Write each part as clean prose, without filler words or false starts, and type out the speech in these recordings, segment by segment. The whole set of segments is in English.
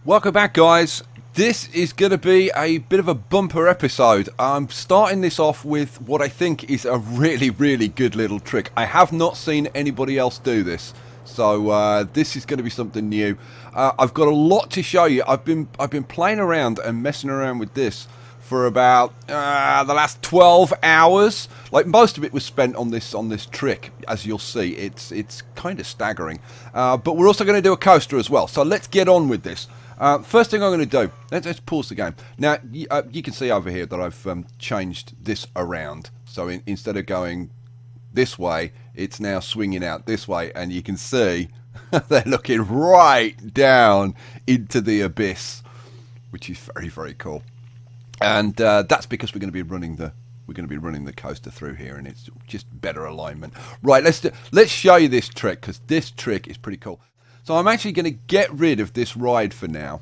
Welcome back, guys. This is going to be a bit of a bumper episode. I'm starting this off with what I think is a really, really good little trick. I have not seen anybody else do this, so this is going to be something new. I've got a lot to show you. I've been playing around and messing around with this for about the last 12 hours. Like, most of it was spent on this trick, as you'll see. It's kind of staggering. But we're also going to do a coaster as well. So let's get on with this. First thing I'm going to do, let's pause the game. Now, you can see over here that I've changed this around. So instead of going this way, it's now swinging out this way. And you can see they're looking right down into the abyss, which is very, very cool. And that's because we're going to be running the coaster through here, and it's just better alignment. Right, let's show you this trick, because this trick is pretty cool. So I'm actually going to get rid of this ride for now,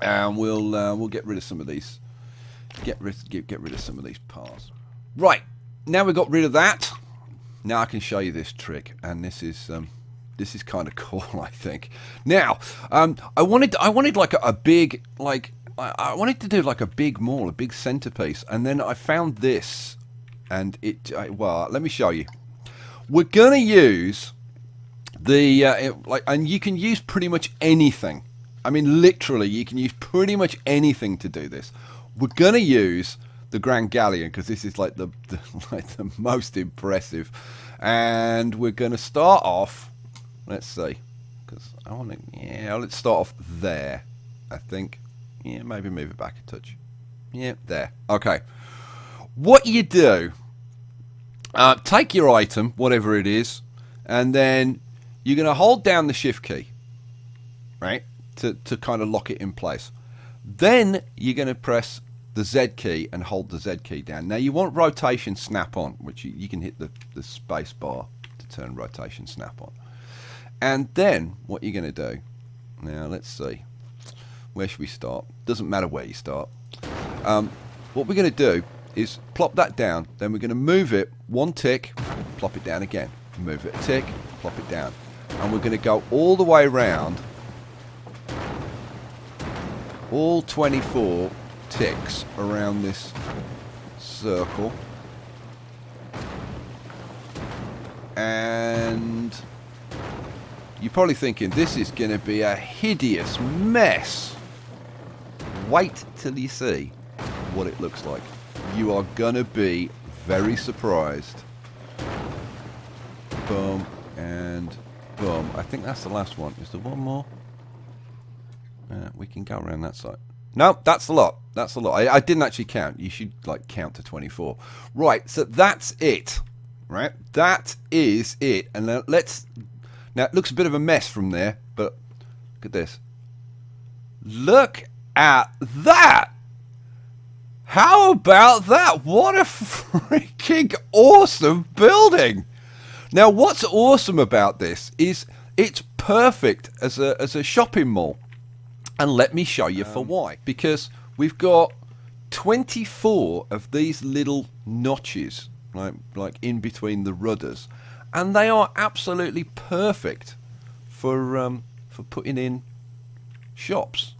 and we'll get rid of some of these. Get rid of some of these parts. Right, now we've got rid of that. Now I can show you this trick, and this is kind of cool, I think. Now, I wanted like a big, like, I wanted to do like a big maul, a big centerpiece, and then I found this, and well, let me show you. We're gonna use the and you can use pretty much anything. I mean, literally, you can use pretty much anything to do this. We're gonna use the Grand Galleon because this is like the most impressive, and we're gonna start off. Let's see, because I want to. Yeah, let's start off there. I think. Yeah, maybe move it back a touch. Yeah, there. Okay. What you do, take your item, whatever it is, and then you're going to hold down the shift key, right, to kind of lock it in place. Then you're going to press the Z key and hold the Z key down. Now, you want rotation snap on, which you can hit the space bar to turn rotation snap on. And then what you're going to do, now let's see. Where should we start? Doesn't matter where you start. What we're going to do is plop that down. Then we're going to move it one tick, plop it down again. Move it a tick, plop it down. And we're going to go all the way around. All 24 ticks around this circle. And you're probably thinking, this is going to be a hideous mess. Wait till you see what it looks like. You are gonna be very surprised. Boom and boom. I think that's the last one. Is there one more? We can go around that side. No, that's a lot. That's a lot. I didn't actually count. You should like count to 24. Right, so that's it. Right, that is it. And now now it looks a bit of a mess from there, but look at this. Look at that! How about that? What a freaking awesome building! Now, what's awesome about this is it's perfect as a shopping mall, and let me show you for why. Because we've got 24 of these little notches, like in between the rudders, and they are absolutely perfect for putting in shops.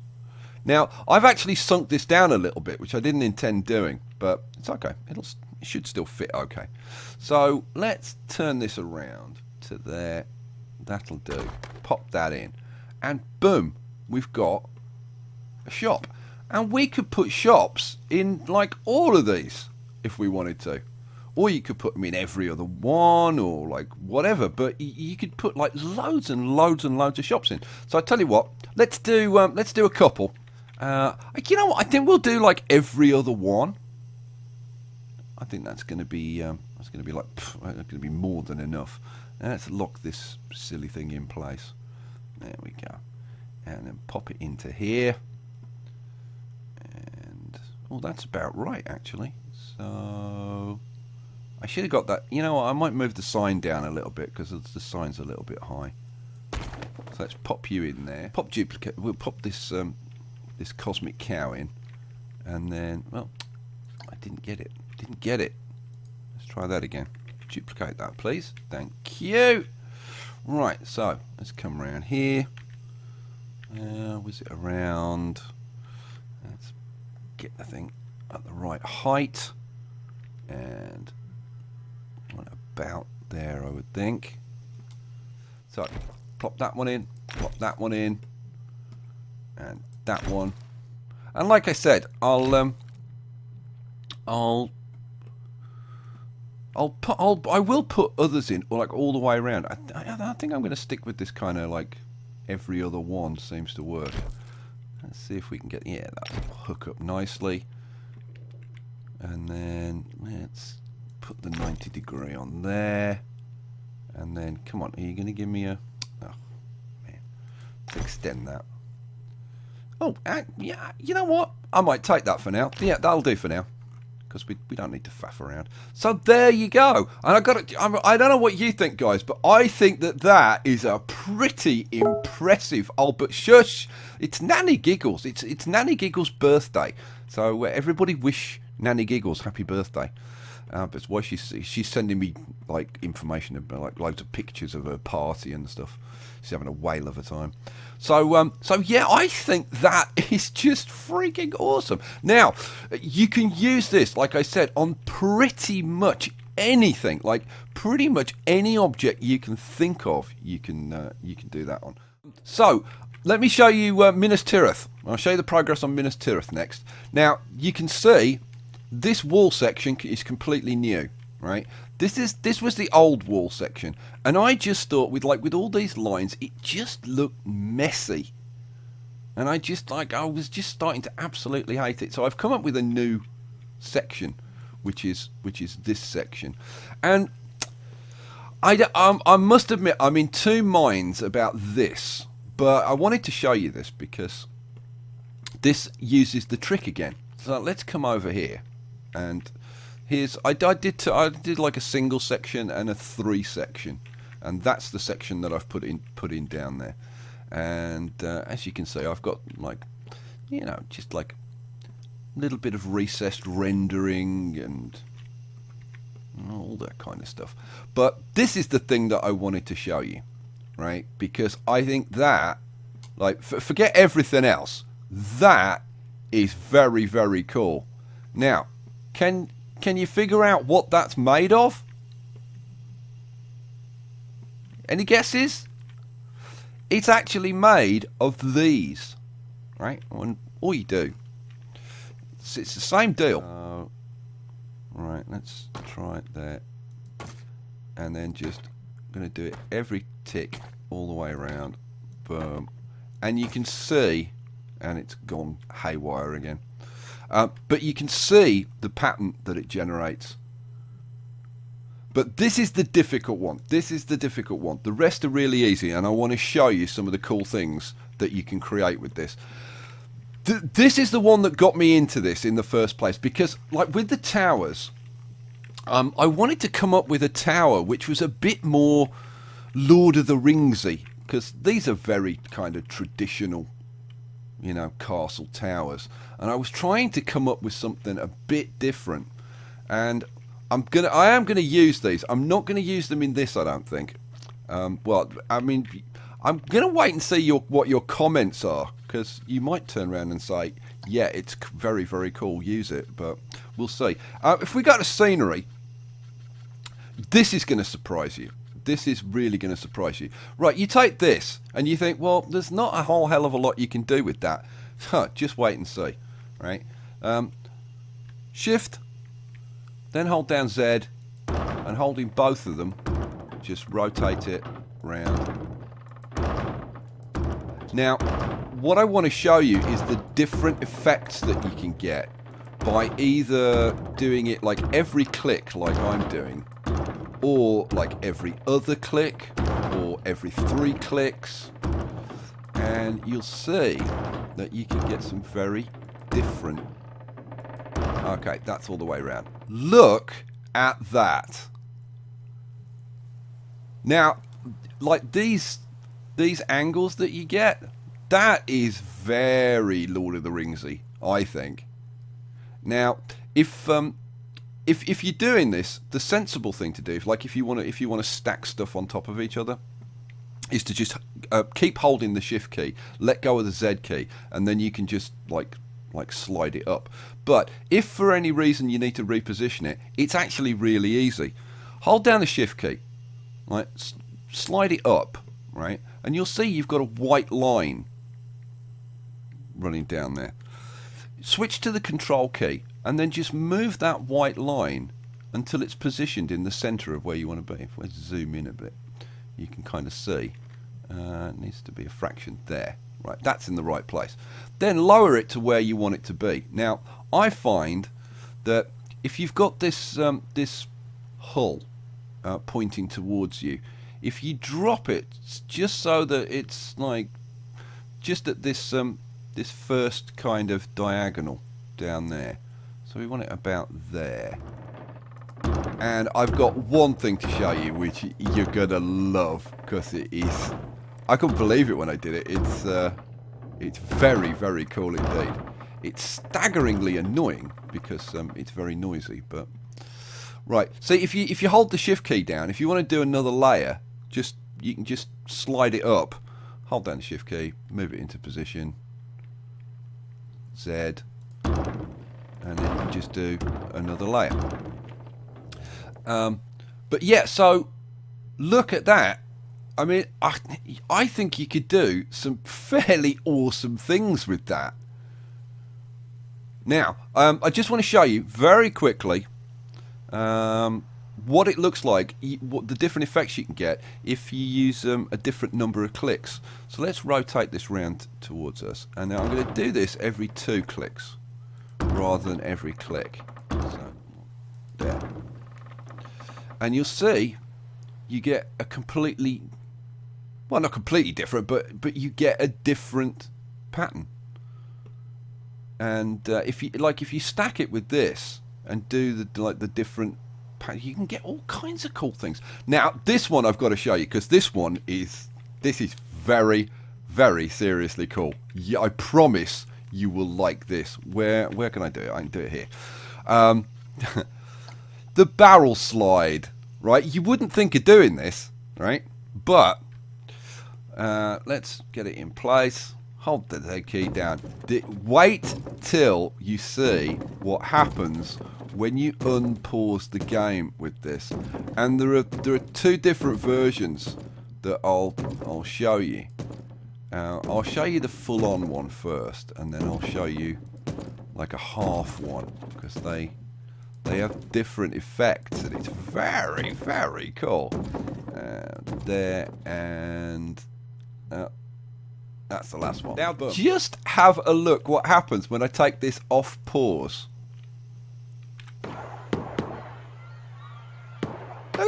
Now, I've actually sunk this down a little bit, which I didn't intend doing, but it's okay. It should still fit okay. So let's turn this around to there. That'll do. Pop that in. And boom, we've got a shop. And we could put shops in like all of these if we wanted to. Or you could put them in every other one, or like whatever. But you could put like loads and loads and loads of shops in. So I tell you what, let's do a couple. You know what? I think we'll do like every other one. I think that's going to be going to be more than enough. Now let's lock this silly thing in place. There we go, and then pop it into here. And oh, that's about right actually. So I should have got that. You know what? I might move the sign down a little bit because the sign's a little bit high. So let's pop you in there. Pop duplicate. We'll pop this. This cosmic cow in, and then, well, I didn't get it. Let's try that again. Duplicate that, please. Thank you. Right, so let's come around here. Was it around? Let's get the thing at the right height. And about there, I would think. So, plop that one in, plop that one in, and that one. And like I said, I will put others in, like all the way around. I think I'm going to stick with this kind of like every other one seems to work. Let's see if we can get, yeah, that'll hook up nicely. And then let's put the 90 degree on there. And then, come on, are you going to give me a... Oh, man. Let's extend that. Oh, yeah, you know what? I might take that for now. Yeah, that'll do for now. Because we don't need to faff around. So there you go. And I don't know what you think, guys, but I think that is a pretty impressive... Oh, but shush! It's Nanny Giggles. It's Nanny Giggles' birthday. So everybody wish Nanny Giggles happy birthday. That's why she's sending me like information about like loads of pictures of her party and stuff. She's having a whale of a time. So yeah, I think that is just freaking awesome. Now, you can use this, like I said, on pretty much anything. Like pretty much any object you can think of, you can do that on. So let me show you Minas Tirith. I'll show you the progress on Minas Tirith next. Now you can see. This wall section is completely new, right? This was the old wall section, and I just thought with all these lines, it just looked messy, and I was just starting to absolutely hate it. So I've come up with a new section, which is this section, and I must admit I'm in two minds about this, but I wanted to show you this because this uses the trick again. So let's come over here. And here's I did like a single section and a 3 section, and that's the section that I've put in down there. And as you can see, I've got like, you know, just like a little bit of recessed rendering and all that kind of stuff. But this is the thing that I wanted to show you, right? Because I think that, like, forget everything else, that is very, very cool. Now, can you figure out what that's made of? Any guesses? It's actually made of these, right? And all you do, it's the same deal. Right, let's try it there, and then just I'm going to do it every tick all the way around. Boom, and you can see, and it's gone haywire again. But you can see the pattern that it generates. But this is the difficult one. This is the difficult one. The rest are really easy, and I want to show you some of the cool things that you can create with this. This is the one that got me into this in the first place, because like with the towers, I wanted to come up with a tower which was a bit more Lord of the Ringsy, because these are very kind of traditional, you know, castle towers, and I was trying to come up with something a bit different. And I am gonna use these. I'm not gonna use them in this, I don't think. Well, I mean, I'm gonna wait and see what your comments are, because you might turn around and say, yeah, it's very, very cool, use it, but we'll see. If we go to scenery, this is gonna surprise you. This is really going to surprise you. Right, you take this and you think, well, there's not a whole hell of a lot you can do with that. Just wait and see. Right? Shift, then hold down Z, and holding both of them, just rotate it round. Now, what I want to show you is the different effects that you can get by either doing it like every click like I'm doing, or like every other click, or every 3 clicks, and you'll see that you can get some very different... Okay, that's all the way around. Look at that. Now, like these angles that you get, that is very Lord of the Ringsy, I think. Now, if you're doing this, the sensible thing to do, like if you want to stack stuff on top of each other, is to just keep holding the shift key, let go of the Z key, and then you can just like slide it up. But if for any reason you need to reposition it, it's actually really easy. Hold down the shift key, right, slide it up, right, and you'll see you've got a white line running down there. Switch to the control key and then just move that white line until it's positioned in the center of where you want to be. If we zoom in a bit, you can kind of see it needs to be a fraction there. Right, that's in the right place. Then lower it to where you want it to be. Now, I find that if you've got this this hull pointing towards you, if you drop it just so that it's like just at this this first kind of diagonal down there, so we want it about there. And I've got one thing to show you which you're gonna love, because it is, I couldn't believe it when I did it. It's very, very cool indeed. It's staggeringly annoying because it's very noisy. But right, so if you hold the shift key down, if you want to do another layer, you can just slide it up. Hold down the shift key, move it into position, Z, and then you can just do another layer. But yeah, so look at that. I mean, I think you could do some fairly awesome things with that. Now, I just want to show you very quickly what it looks like, what the different effects you can get if you use a different number of clicks. So let's rotate this round towards us, and now I'm going to do this every 2 clicks rather than every click. So, there. And you'll see you get a completely, well, not completely different, but you get a different pattern. And if you stack it with this and do the different pattern, you can get all kinds of cool things. Now this one I've got to show you, because this is very, very seriously cool. Yeah, I promise you will like this. Where can I do it? I can do it here. The barrel slide, right? You wouldn't think of doing this, right? But let's get it in place. Hold the Z key down. Wait till you see what happens when you unpause the game with this. And there are 2 different versions that I'll show you. I'll show you the full-on one first, and then I'll show you like a half one, because they have different effects, and it's very, very cool. There, and that's the last one. Now, just have a look what happens when I take this off pause. Look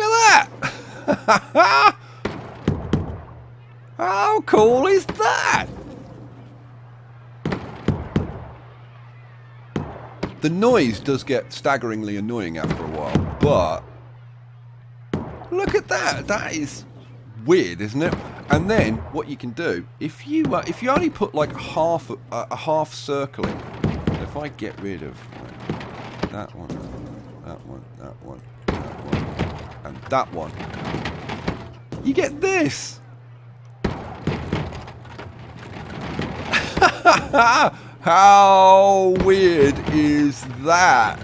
at that! How cool is that? The noise does get staggeringly annoying after a while, but look at that. That is weird, isn't it? And then what you can do, if you only put like a half circle in, if I get rid of that one, that one, that one, that one, and that one, you get this. How weird is that?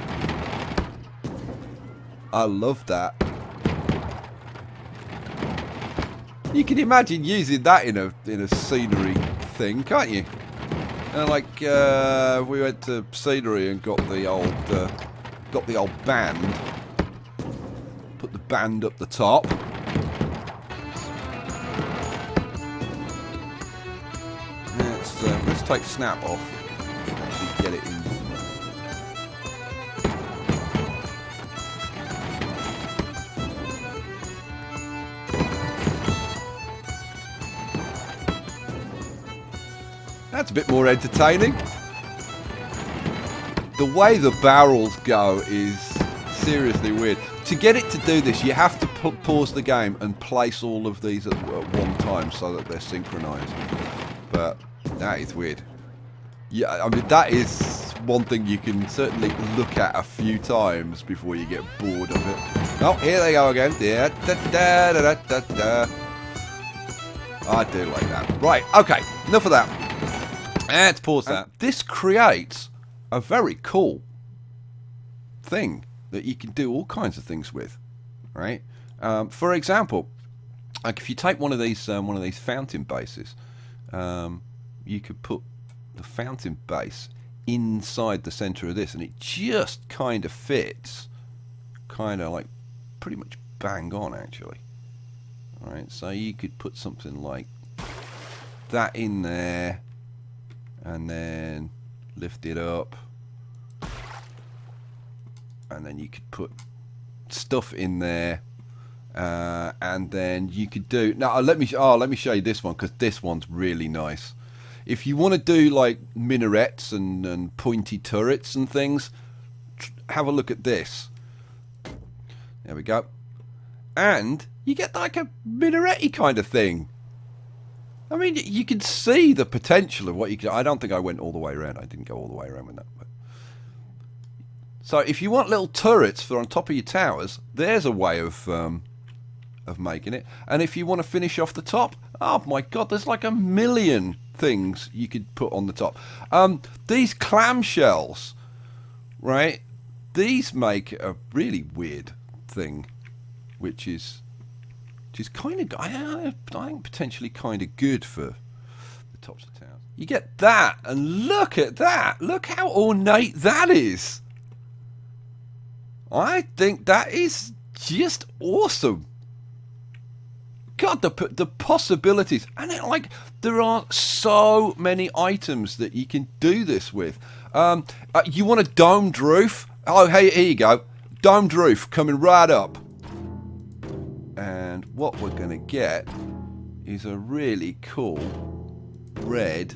I love that. You can imagine using that in a scenery thing, can't you? And like we went to scenery and got the old band. Put the band up the top. Let's take snap off. Actually get it in. That's a bit more entertaining. The way the barrels go is seriously weird. To get it to do this, you have to pause the game and place all of these at one time so that they're synchronized. But that is weird. Yeah, I mean, that is one thing you can certainly look at a few times before you get bored of it. Oh, here they go again. Yeah, da, da, da, da, da, da. I do like that. Right, okay, enough of that. Let's pause that. This creates a very cool thing that you can do all kinds of things with, right? For example, like if you take one of these fountain bases, you could put the fountain base inside the center of this, and it just kind of fits, kind of like pretty much bang on actually. All right, so you could put something like that in there, and then lift it up, and then you could put stuff in there, and then you could do. Now let me show you this one, because this one's really nice. If you want to do like minarets and pointy turrets and things, have a look at this. There we go. And you get like a minaret-y kind of thing. I mean, you can see the potential of what you can. I don't think I went all the way around. I didn't go all the way around with that. But. So if you want little turrets for on top of your towers, there's a way of making it. And if you want to finish off the top, oh my god, there's like a million things you could put on the top. These clamshells, right? These make a really weird thing, which is kind of, I think potentially kind of good for the tops of towers. You get that, and look at that. Look how ornate that is. I think that is just awesome. God, the possibilities, and it, like, there are so many items that you can do this with. You want a domed roof? Oh, hey, here you go, domed roof coming right up. And what we're going to get is a really cool red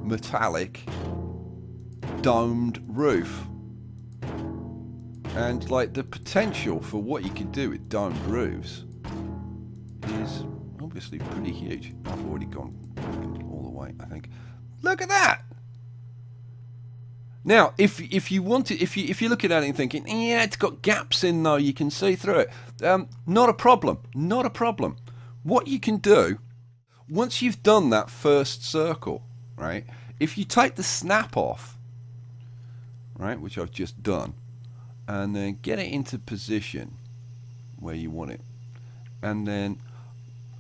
metallic domed roof. And like the potential for what you can do with domed roofs is obviously pretty huge. I've already gone all the way, I think. Look at that. Now, if you want it, if you're looking at it and thinking, yeah, it's got gaps in though, you can see through it. Not a problem. Not a problem. What you can do, once you've done that first circle, right? If you take the snap off, right, which I've just done, and then get it into position where you want it, and then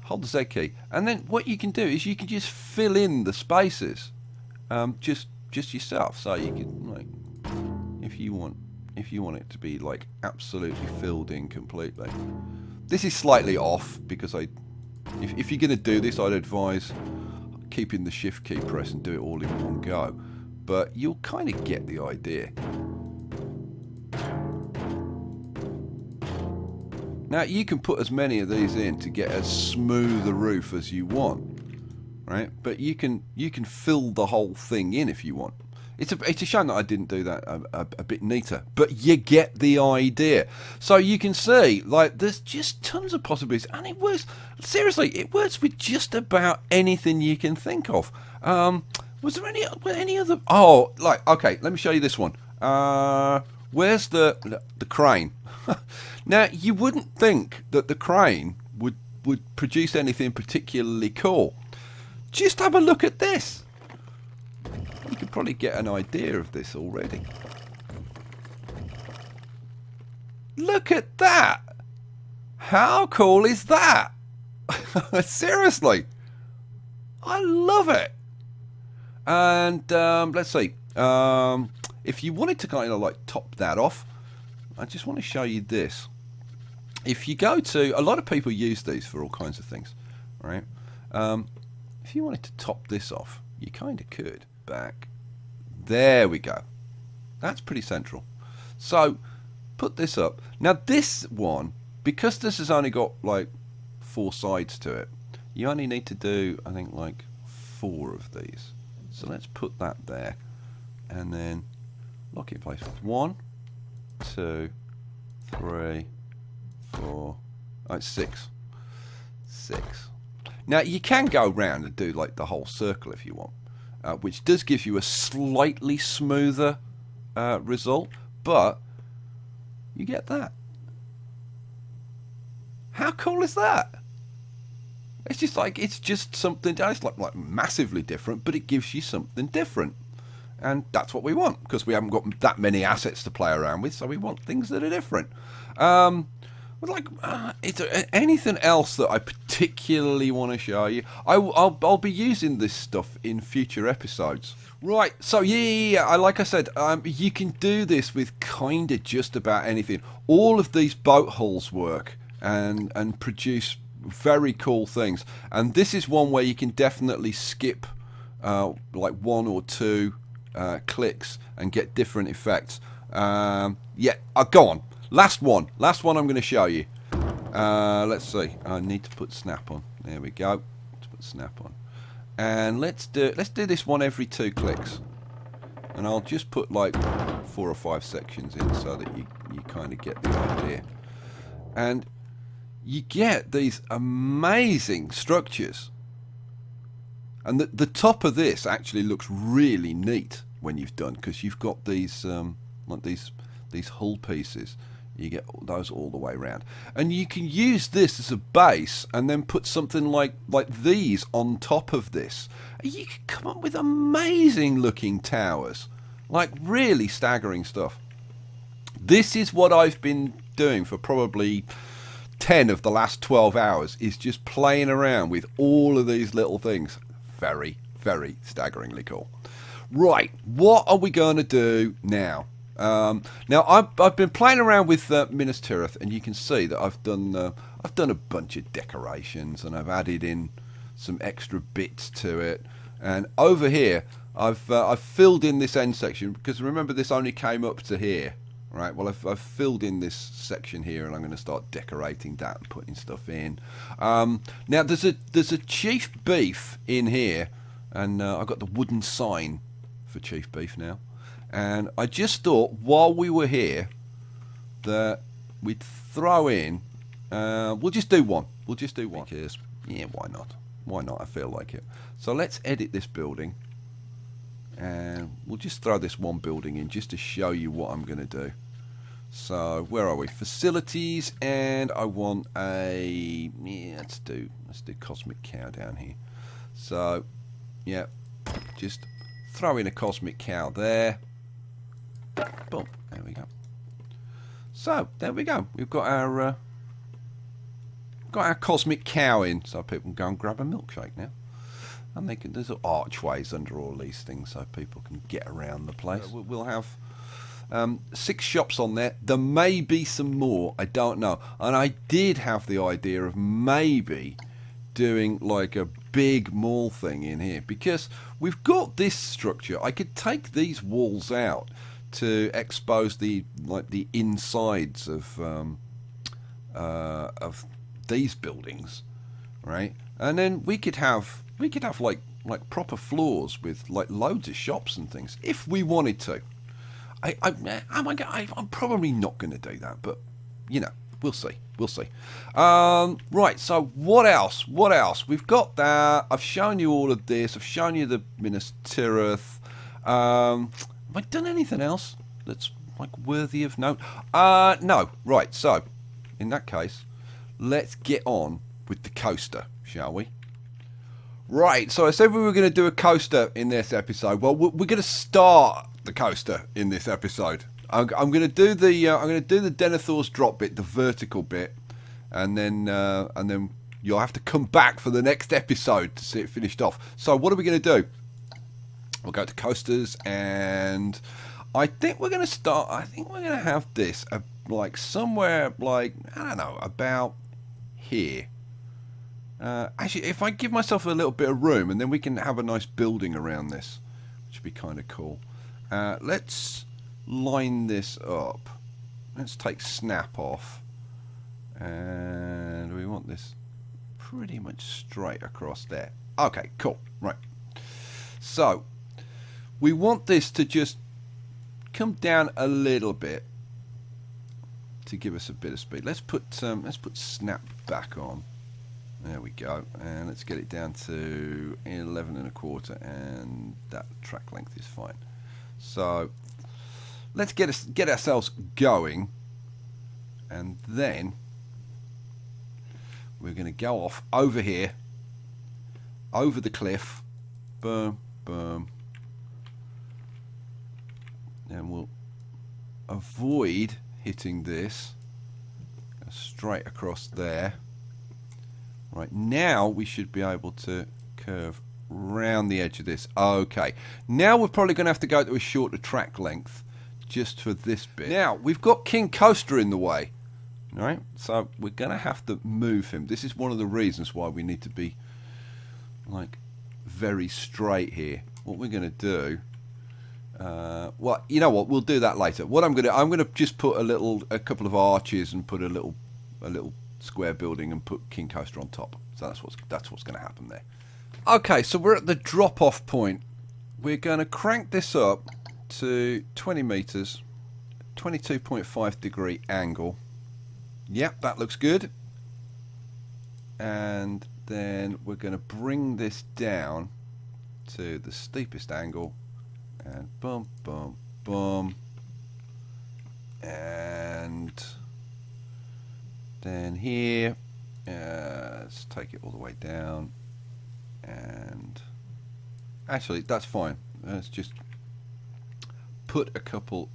hold the Z key, and then what you can do is you can just fill in the spaces, just yourself. So you can, like, if you want it to be like absolutely filled in completely. This is slightly off because if you're going to do this, I'd advise keeping the shift key pressed and do it all in one go, but you'll kind of get the idea. Now you can put as many of these in to get as smooth a roof as you want, right? But you can fill the whole thing in if you want. It's a shame that I didn't do that a bit neater, but you get the idea. So you can see, like, there's just tons of possibilities, and it works. Seriously, it works with just about anything you can think of. Was there any other? Oh, like, okay, let me show you this one. Where's the crane? Now, you wouldn't think that the crane would produce anything particularly cool. Just have a look at this. You could probably get an idea of this already. Look at that. How cool is that? Seriously. I love it. And let's see. If you wanted to kind of like top that off, I just want to show you this. If you go to, a lot of people use these for all kinds of things, right? If you wanted to top this off, you kind of could. Back. There we go. That's pretty central. So, put this up. Now this one, because this has only got like 4 sides to it, you only need to do, I think, like 4 of these. So let's put that there. And then lock it in place. 1, 2, 3, 4, oh, it's 6. 6. Now you can go round and do like the whole circle if you want, which does give you a slightly smoother result, but you get that. How cool is that? It's just like, it's just something, it's like massively different, but it gives you something different. And that's what we want, because we haven't got that many assets to play around with, so we want things that are different. Is there anything else that I particularly want to show you? I'll be using this stuff in future episodes. Right, so yeah, like I said, you can do this with kind of just about anything. All of these boat hulls work and produce very cool things. And this is one where you can definitely skip like 1 or 2 clicks and get different effects. Yeah, go on. Last one I'm going to show you. Let's see. I need to put snap on. There we go. Let's put snap on. And let's do this one every 2 clicks. And I'll just put like 4 or 5 sections in so that you kind of get the idea. And you get these amazing structures. And the top of this actually looks really neat when you've done, because you've got these like these hull pieces. You get those all the way around, and you can use this as a base and then put something like these on top of this. You can come up with amazing looking towers, like really staggering stuff. This is what I've been doing for probably 10 of the last 12 hours, is just playing around with all of these little things. Very, very staggeringly cool. Right, what are we going to do now? Now I've been playing around with Minas Tirith, and you can see that I've done a bunch of decorations, and I've added in some extra bits to it. And over here, I've filled in this end section, because remember this only came up to here, right? Well, I've filled in this section here, and I'm going to start decorating that and putting stuff in. Now there's a chief beef in here, and I've got the wooden sign for chief beef now. And I just thought, while we were here, that we'd throw in, we'll just do one. Because, yeah, why not? Why not? I feel like it. So let's edit this building. And we'll just throw this one building in just to show you what I'm going to do. So, where are we? Facilities, and I want a, yeah, let's do Cosmic Cow down here. So, yeah, just throw in a Cosmic Cow there. Boom, there we go. So there we go. We've got our Cosmic Cow in, so people can go and grab a milkshake now. And they can, there's archways under all these things, so people can get around the place. We'll have 6 shops on there. There may be some more, I don't know. And I did have the idea of maybe doing like a big mall thing in here, because we've got this structure. I could take these walls out to expose the insides of these buildings, right? And then we could have like proper floors with like loads of shops and things if we wanted to. I'm probably not going to do that, but you know, we'll see. Right, so what else? We've got that. I've shown you all of this. I've shown you the Minas Tirith. Have I done anything else that's like worthy of note? No. Right, so in that case, let's get on with the coaster, shall we? Right, so I said we were going to do a coaster in this episode. Well, we're going to start the coaster in this episode. I'm going to do the Denethor's drop bit, the vertical bit, and then you'll have to come back for the next episode to see it finished off. So what are we going to do? We'll go to coasters, and I think we're going to start. I think we're going to have this like somewhere like, I don't know, about here. Actually, if I give myself a little bit of room, and then we can have a nice building around this, which would be kind of cool. Let's line this up. Let's take snap off, and we want this pretty much straight across there. Okay, cool. Right. So we want this to just come down a little bit to give us a bit of speed. Let's put snap back on. There we go, and let's get it down to 11 1/4, and that track length is fine. So let's get ourselves going, and then we're going to go off over here over the cliff. Boom, boom. And we'll avoid hitting this. Go straight across there. Right, now we should be able to curve round the edge of this. Okay, now we're probably going to have to go to a shorter track length just for this bit. Now, we've got King Coaster in the way. Right, so we're going to have to move him. This is one of the reasons why we need to be like very straight here. What we're going to do, well, you know what? We'll do that later. What I'm going to just put a couple of arches and put a little square building and put King Coaster on top. So that's what's going to happen there. Okay, so we're at the drop-off point. We're going to crank this up to 20 meters, 22.5 degree angle. Yep, that looks good. And then we're going to bring this down to the steepest angle. And boom, boom, boom. And then here, let's take it all the way down. And actually, that's fine. Let's just put a couple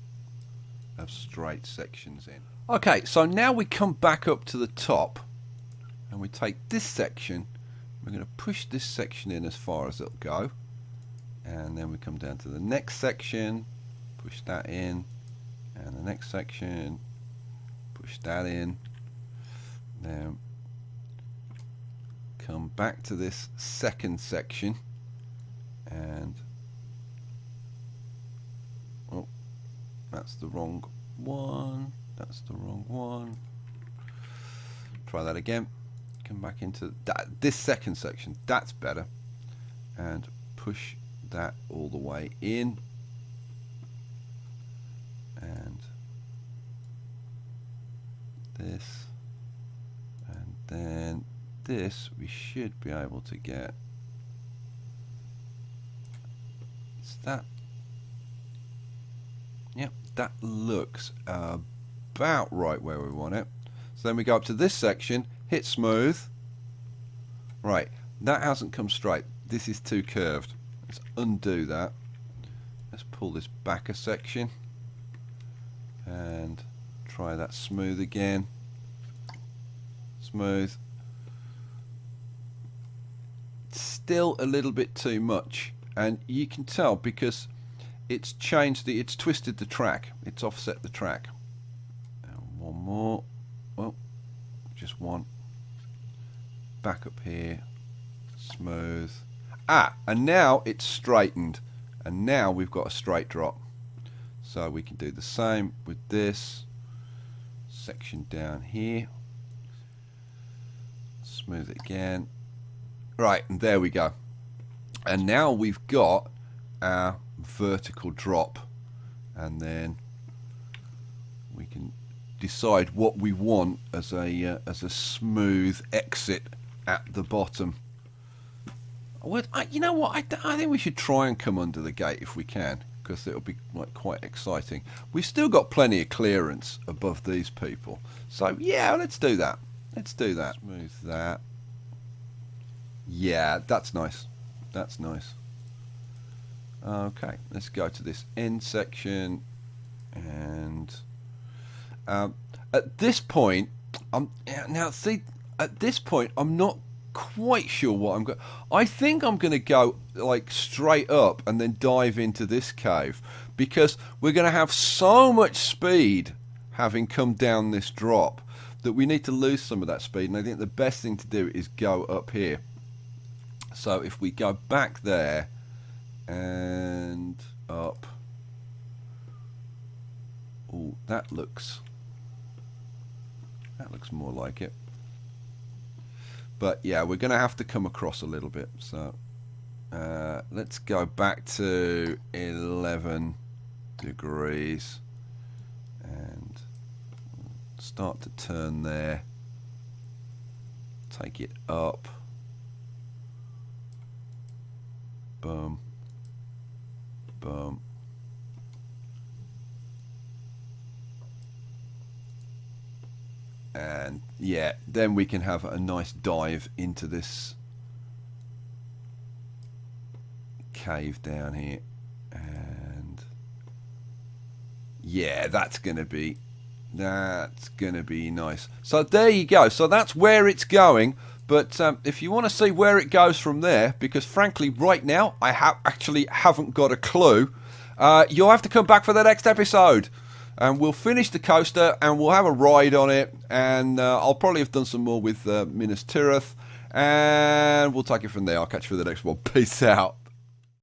of straight sections in. Okay, so now we come back up to the top and we take this section. We're going to push this section in as far as it'll go. And then we come down to the next section, push that in, and the next section, push that in. Then come back to this second section, and oh, that's the wrong one. That's the wrong one. Try that again. Come back into this second section. That's better, and push that all the way in, and this, and then this we should be able to get. Is that? Yep, that looks about right where we want it. So then we go up to this section, hit smooth. Right, that hasn't come straight. This is too curved. Let's undo that. Let's pull this back a section and try that smooth again. Smooth. Still a little bit too much, and you can tell because it's changed it's twisted the track. It's offset the track. And one more. Well, just one. Back up here. Smooth. And now it's straightened, and now we've got a straight drop. So we can do the same with this section down here. Smooth it again. Right, and there we go. And now we've got our vertical drop, and then we can decide what we want as a smooth exit at the bottom. You know what? I think we should try and come under the gate if we can, because it'll be like quite exciting. We've still got plenty of clearance above these people, so yeah, let's do that. Let's do that. Smooth that. Yeah, that's nice. That's nice. Okay, let's go to this end section, and at this point, I'm not quite sure what I'm going. I think I'm going to go like straight up and then dive into this cave, because we're going to have so much speed having come down this drop that we need to lose some of that speed, and I think the best thing to do is go up here. So if we go back there and up, oh, that looks more like it. But yeah, we're going to have to come across a little bit. So let's go back to 11 degrees and start to turn there. Take it up. Boom. Boom. And yeah, then we can have a nice dive into this cave down here. And yeah, that's going to be nice. So there you go. So that's where it's going. But if you want to see where it goes from there, because frankly right now I actually haven't got a clue, you'll have to come back for the next episode. And we'll finish the coaster and we'll have a ride on it. And I'll probably have done some more with Minas Tirith. And we'll take it from there. I'll catch you for the next one. Peace out.